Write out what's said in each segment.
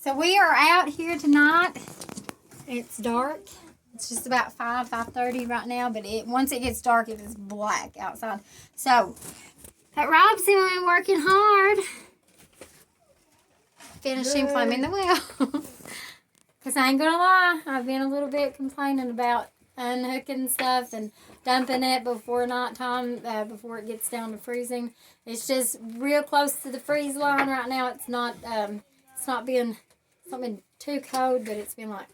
So we are out here tonight. It's dark. It's just about 5:30 right now, but once it gets dark, it is black outside. So, but Rob's been working hard. Finishing plumbing the well. Because I ain't going to lie, I've been a little bit complaining about unhooking stuff and dumping it before nighttime, before it gets down to freezing. It's just real close to the freeze line right now. It's not been too cold, but it's been like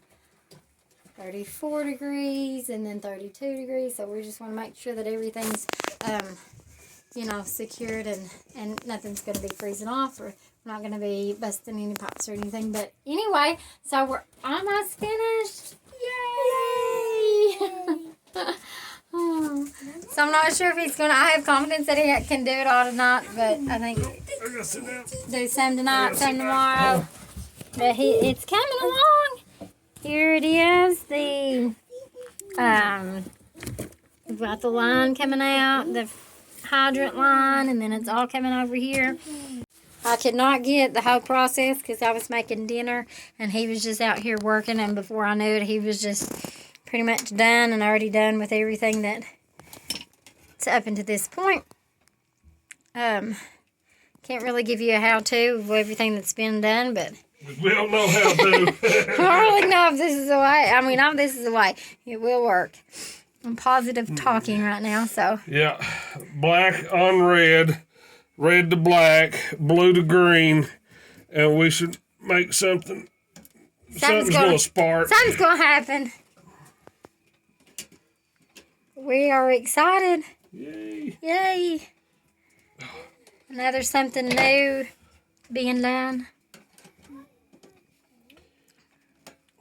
34 degrees and then 32 degrees. So we just want to make sure that everything's, secured and nothing's going to be freezing off, or we're not going to be busting any pipes or anything. But anyway, so we're almost finished. Yay! So I'm not sure if he's going to, I have confidence that he can do it all tonight, but I think do some tonight, some tomorrow. But it's coming along. Here it is, we've got the line coming out, the hydrant line, and then it's all coming over here. I could not get the whole process because I was making dinner and he was just out here working, and before I knew it, he was just pretty much done and already done with everything that's up until this point. Can't really give you a how-to of everything that's been done, but we don't know how to. I don't really know if this is the way. I mean, if this is the way. It will work. I'm positive talking right now, so. Yeah, black on red, red to black, blue to green, and we should make something. Something's going to spark. Something's going to happen. We are excited. Yay. Yay. Another something new being done.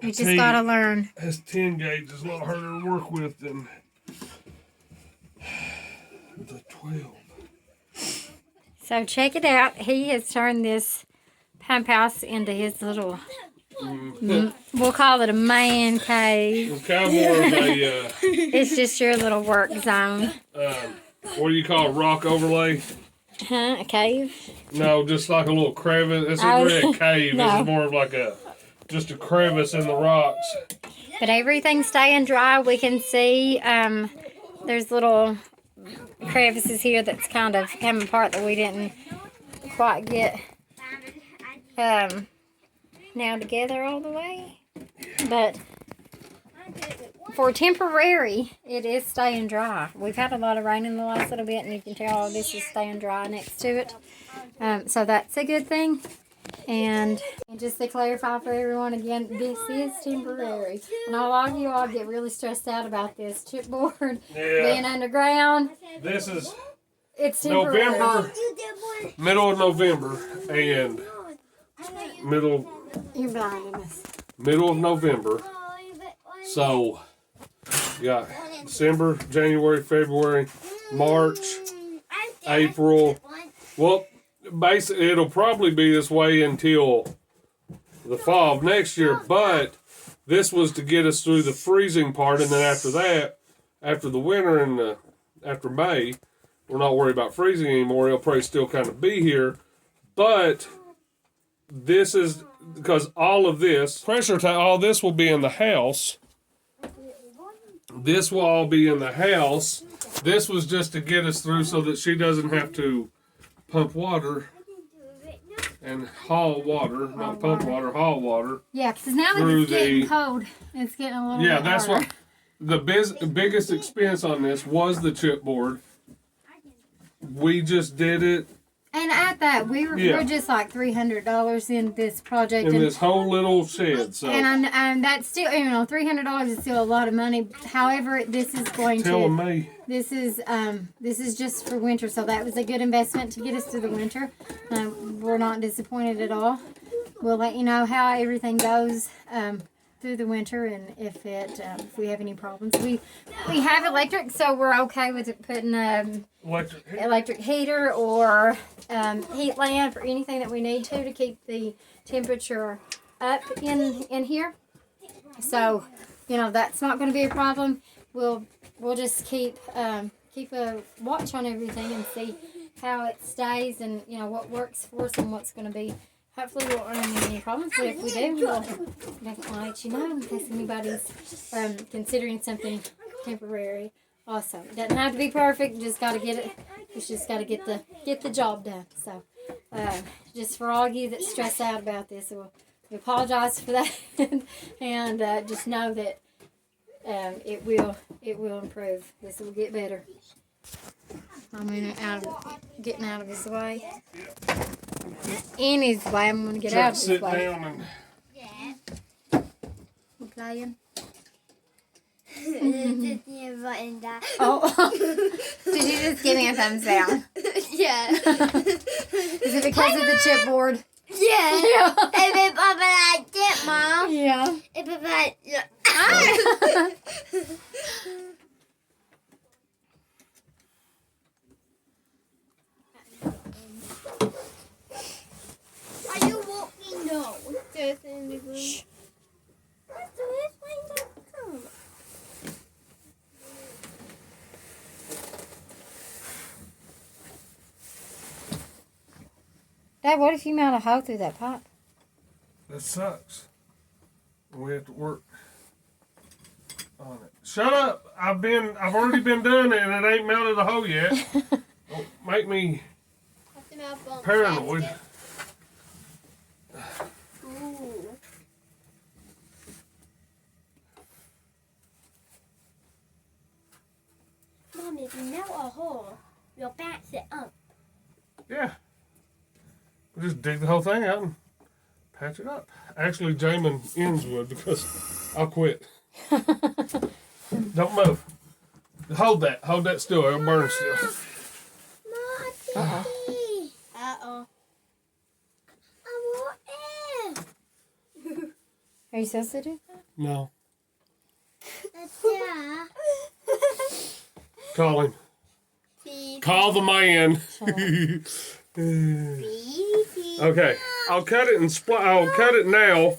You just got to learn. This 10 gauge is a lot harder to work with than the 12. So check it out. He has turned this pump house into his little, we'll call it a man cave. It's kind of more of a... It's just your little work zone. What do you call a rock overlay? Huh? A cave? No, just like a little crevice. This isn't really a cave. No. This is more of like just a crevice in the rocks. But everything's staying dry. We can see there's little crevices here that's kind of come apart that we didn't quite get now together all the way. But for temporary, it is staying dry. We've had a lot of rain in the last little bit, and you can tell all this is staying dry next to it. So that's a good thing. And just to clarify for everyone again, this is temporary. And a lot of you all get really stressed out about this chipboard being underground. This is it's temporary. November, middle of November, and You're blinding us. middle of November. So, yeah, December, January, February, March, April. Well, basically, it'll probably be this way until the fall of next year, but this was to get us through the freezing part, and then after that, after the winter and after May, we're not worried about freezing anymore. It'll probably still kind of be here, but this is because all of this pressure tank, all this will be in the house. This will all be in the house. This was just to get us through so that she doesn't have to pump water and haul water, not pump water, haul water. Yeah, because now that it's getting cold, it's getting a little bit that's harder. what the biggest expense on this was the chipboard. We just did it. And at that, we're just like $300 in this project. In this whole little shed. So. And that's still, $300 is still a lot of money. However, this is going Telling me. This is just for winter, so that was a good investment to get us through the winter. We're not disappointed at all. We'll let you know how everything goes through the winter, and if we have any problems. We have electric, so we're okay with it putting electric heater or heat lamp or anything that we need to keep the temperature up in here. So, that's not going to be a problem. We'll just keep a watch on everything and see how it stays, and what works for us and what's going to be hopefully we won't run into any problems, but if we do, we'll definitely let you know in case anybody's considering something temporary. Also, it doesn't have to be perfect. Just got to get it. It's just got to get the job done. So, just for all of you that stress out about this, we apologize for that, and just know that it will improve. This will get better. I'm getting out of his way. In his way, I'm going to get out of his way. Sit down and... You playing? Oh. Did you just give me a thumbs down? Yeah. Is it because of the chipboard? Yeah. Yeah. If it pop like that, Mom. Yeah. If it like... Are you walking? No. Shh. Dad, what if you mount a hole through that pipe? That sucks. We have to work on it. Shut up! I've already been doing it, and it ain't melted a hole yet. Don't make me paranoid. Ooh. Mom, if you melt a hole, you'll bounce it up. Yeah. We'll just dig the whole thing out and patch it up. Actually, Jamin ends would because I'll quit. Don't move. Hold that still. It'll burn still. Uh-oh. Uh-oh. I want it. Are you supposed to do that? No. Yeah. Call him. Call the man. Okay, I'll cut it and I'll cut it now.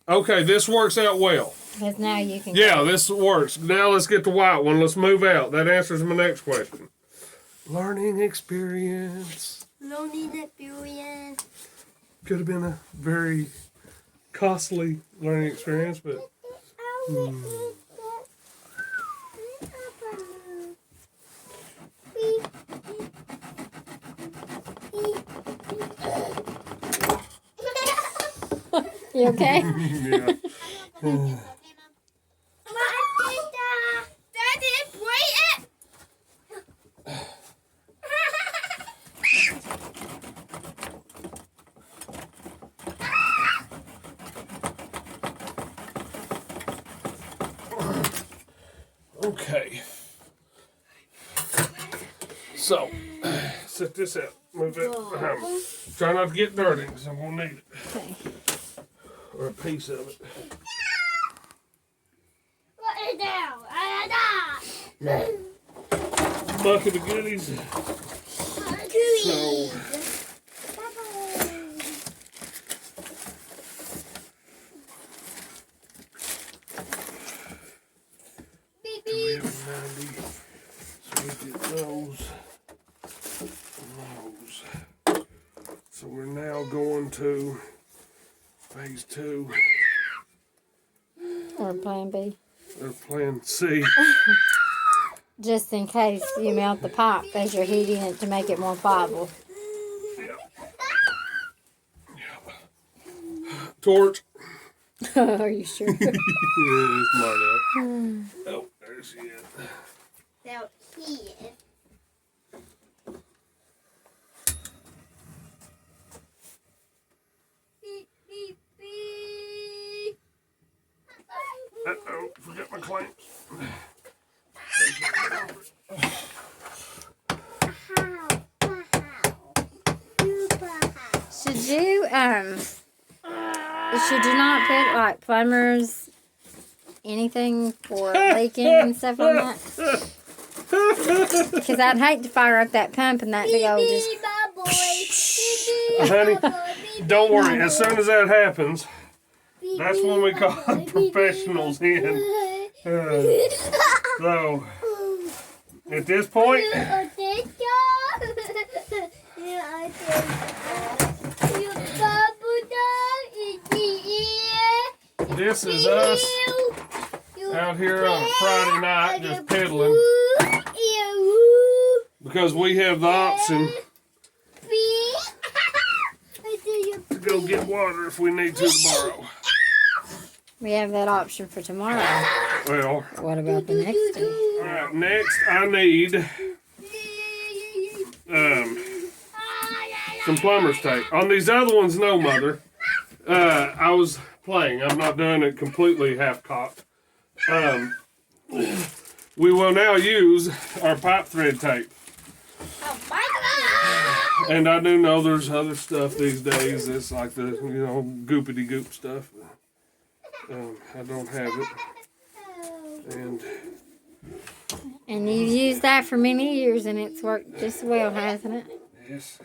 Okay, this works out well. Because now you can. Yeah, this works. Now let's get the white one. Let's move out. That answers my next question. Learning experience. Learning experience. Could have been a very costly learning experience, but. You okay? Yeah. Daddy, wait it. Okay. So, set this out. Move it behind me. Try not to get dirty because I'm going to need it. Okay. Or a piece of it. Put it down. Bucket of goodies. So, Beep, we beep. have 90. So we get those and those. So we're now going to phase 2. Or plan B. Or plan C. Just in case you melt the pipe as you're heating it to make it more pliable. Torch. Are you sure? Yeah, it's smart up. Oh, there she is. Now, here. Beep, beep, beep. Uh-oh, forgot my clamps. Should you not put like plumbers, anything for leaking and stuff on that? Because I'd hate to fire up that pump and that to go just. Honey, don't worry. As soon as that happens, that's when we call professionals in. So, at this point, This is us out here on Friday night just pedaling because we have the option to go get water if we need to tomorrow. We have that option for tomorrow. Well, What about the next day? all right, next I need some plumber's tape. On these other ones, no, Mother. I was playing. I'm not doing it completely half-cocked. We will now use our pipe thread tape. And I do know there's other stuff these days that's like the, goopity goop stuff. I don't have it. And you've used that for many years, and it's worked just well, hasn't it? Yes.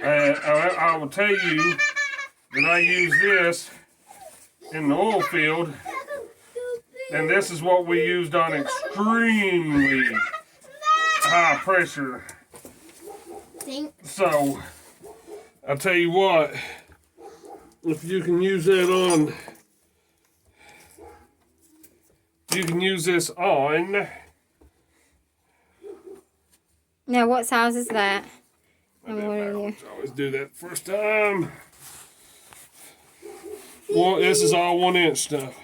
I will tell you that I use this in the oil field, and this is what we used on extremely high pressure. So, I'll tell you what, if you can use that on, you can use this on. Now, what size is that? And what are you? Always do that first time. Well, this is all 1 inch stuff.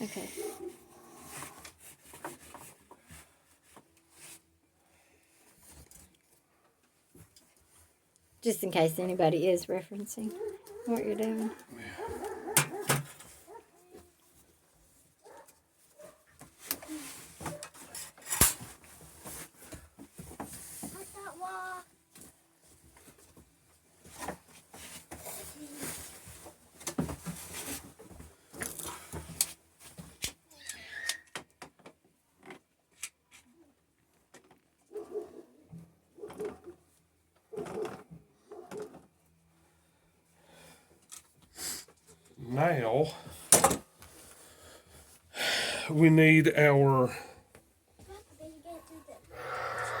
Okay. Just in case anybody is referencing what you're doing. Now, we need our,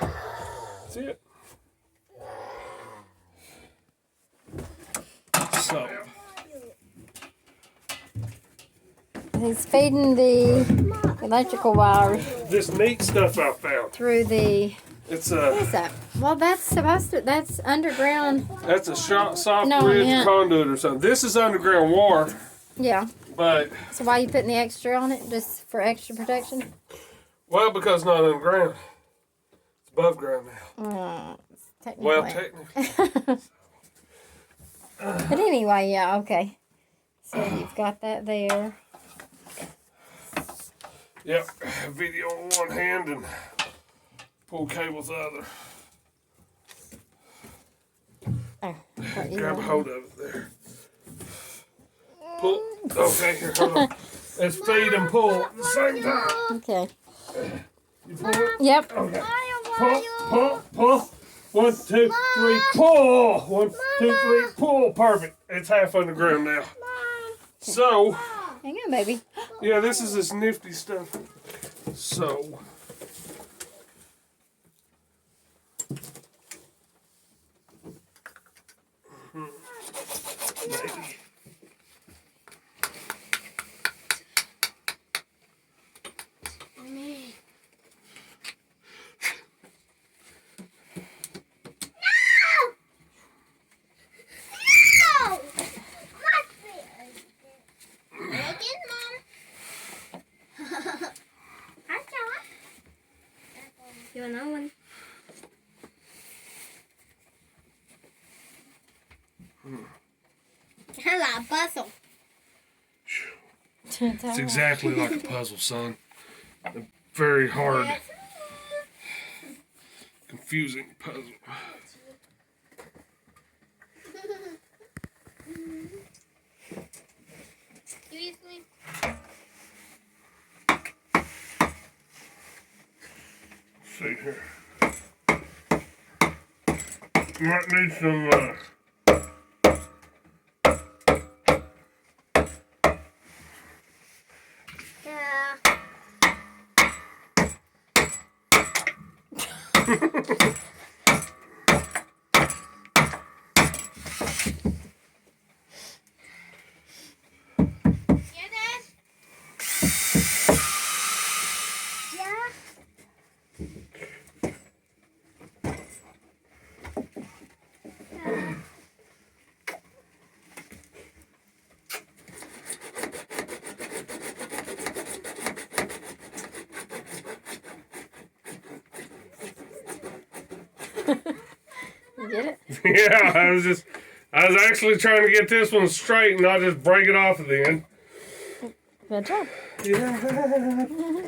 that's it. So, He's feeding the electrical wire this neat stuff I found. through the, It's what is that? Well, that's supposed to, that's underground. that's a soft No, bridge man. conduit or something. This is underground wire, Yeah. but, So why are you putting the extra on it? Just for extra protection? well, because it's not underground. It's above ground now. Technically. Well, technically. But anyway, yeah, okay. So you've got that there. Yep, video on one hand and pull cables the other. Oh, what you Grab a want? hold of it there. Pull. Okay, here, hold on. Let's feed and pull at the same time. Okay. You pull it? Yep. Okay. Pull. 1, 2, 3, pull. 1, 2, 3, pull. Perfect. It's half underground now. So, Hang on, baby. yeah, this is this nifty stuff. So, maybe. You want another one? I got a puzzle. It's exactly like a puzzle, son. A very hard, confusing puzzle. Seriously? See here. You might need some, Yeah. Yeah, Dad? You get it? Yeah, I was actually trying to get this one straight and not just break it off at the end. Good job. Yeah.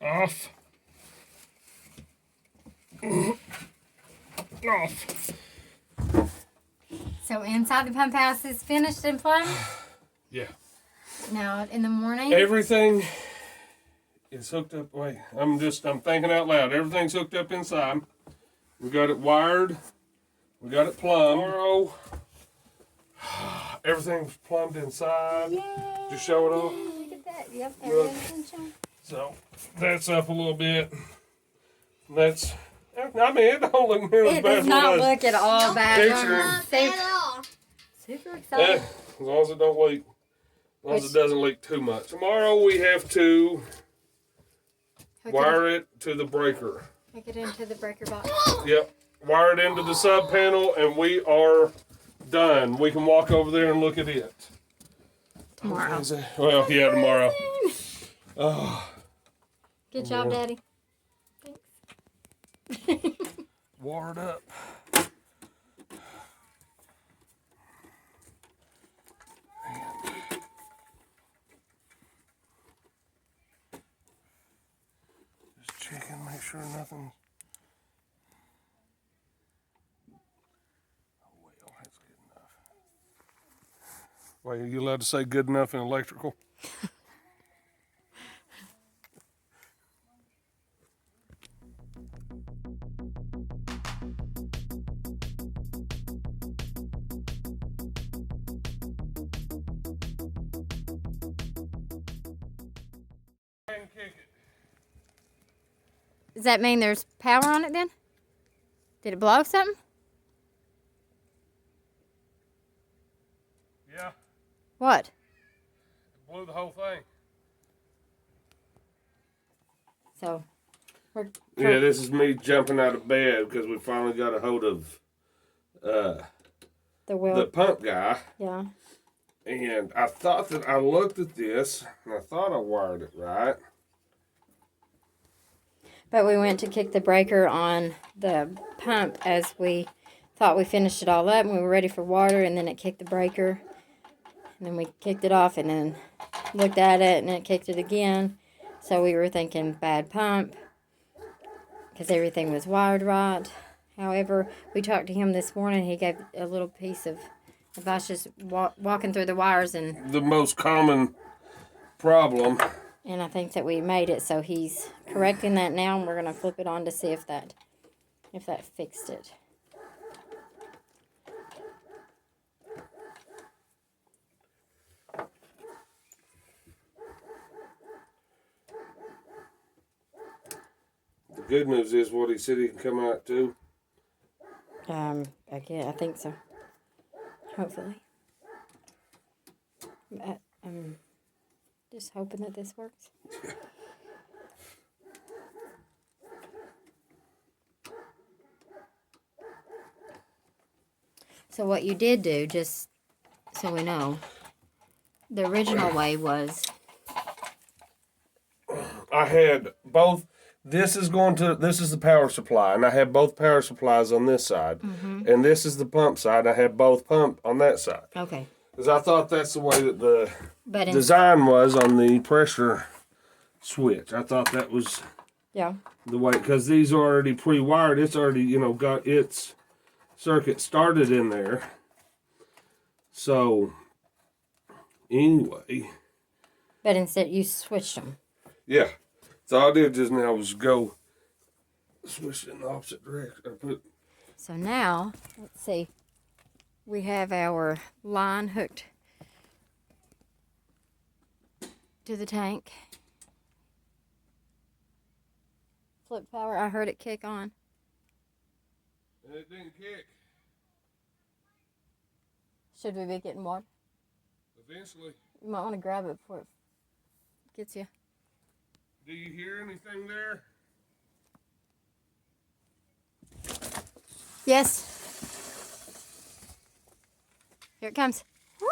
Off. Off. So inside the pump house is finished and plumbed. Yeah. Now in the morning. Everything is hooked up. Wait, I'm thinking out loud. Everything's hooked up inside. We got it wired. We got it plumbed. Tomorrow, everything's plumbed inside. Yay. Just show it off. Look at that. Yep, everything's shown. So that's up a little bit. That's. I mean, it don't look near as It bad does as not it does. look at all bad. Picture. Super Yeah, excited. as long as it don't leak. As long as it doesn't leak too much. Tomorrow we have to wire it to the breaker. Hook it into the breaker box. Yep. Wire it into the sub panel and we are done. We can walk over there and look at it. Tomorrow. Well, yeah, tomorrow. Oh, Good job, Daddy. Thanks. wired up. Just checking, make sure nothing. Oh, well, that's good enough. Wait, are you allowed to say good enough in electrical? And kick it. Does that mean there's power on it then? Did it blow something? Yeah, What? it blew the whole thing. So, we're Yeah, this is me jumping out of bed because we finally got a hold of the wheel. the pump guy. Yeah. And I thought that I looked at this and I thought I wired it right. But we went to kick the breaker on the pump as we thought we finished it all up and we were ready for water, and then it kicked the breaker. And then we kicked it off and then looked at it and it kicked it again. So we were thinking bad pump because everything was wired right. However, we talked to him this morning. He gave a little piece of advice, just walking through the wires, and The most common problem. I think that we made it. So he's correcting that now, and we're gonna flip it on to see if that fixed it. The good news is what he said he can come out to. I think so. Hopefully. I'm just hoping that this works. So what you did do, just so we know, the original way was I had both. This is the power supply, and I had both power supplies on this side. And this is the pump side. I had both pump on that side. okay. Because I thought that's the way that the But design was on the pressure switch. I thought that was yeah. the way, because these are already pre-wired. It's already, got its circuit started in there. So, anyway. But instead you switched them. Yeah. So all I did just now was go switch it in the opposite direction. So now, let's see. We have our line hooked to the tank. Flip power, I heard it kick on. And it didn't kick. Should we be getting water? Eventually. You might want to grab it before it gets you. Do you hear anything there? Yes. Here it comes. Woo!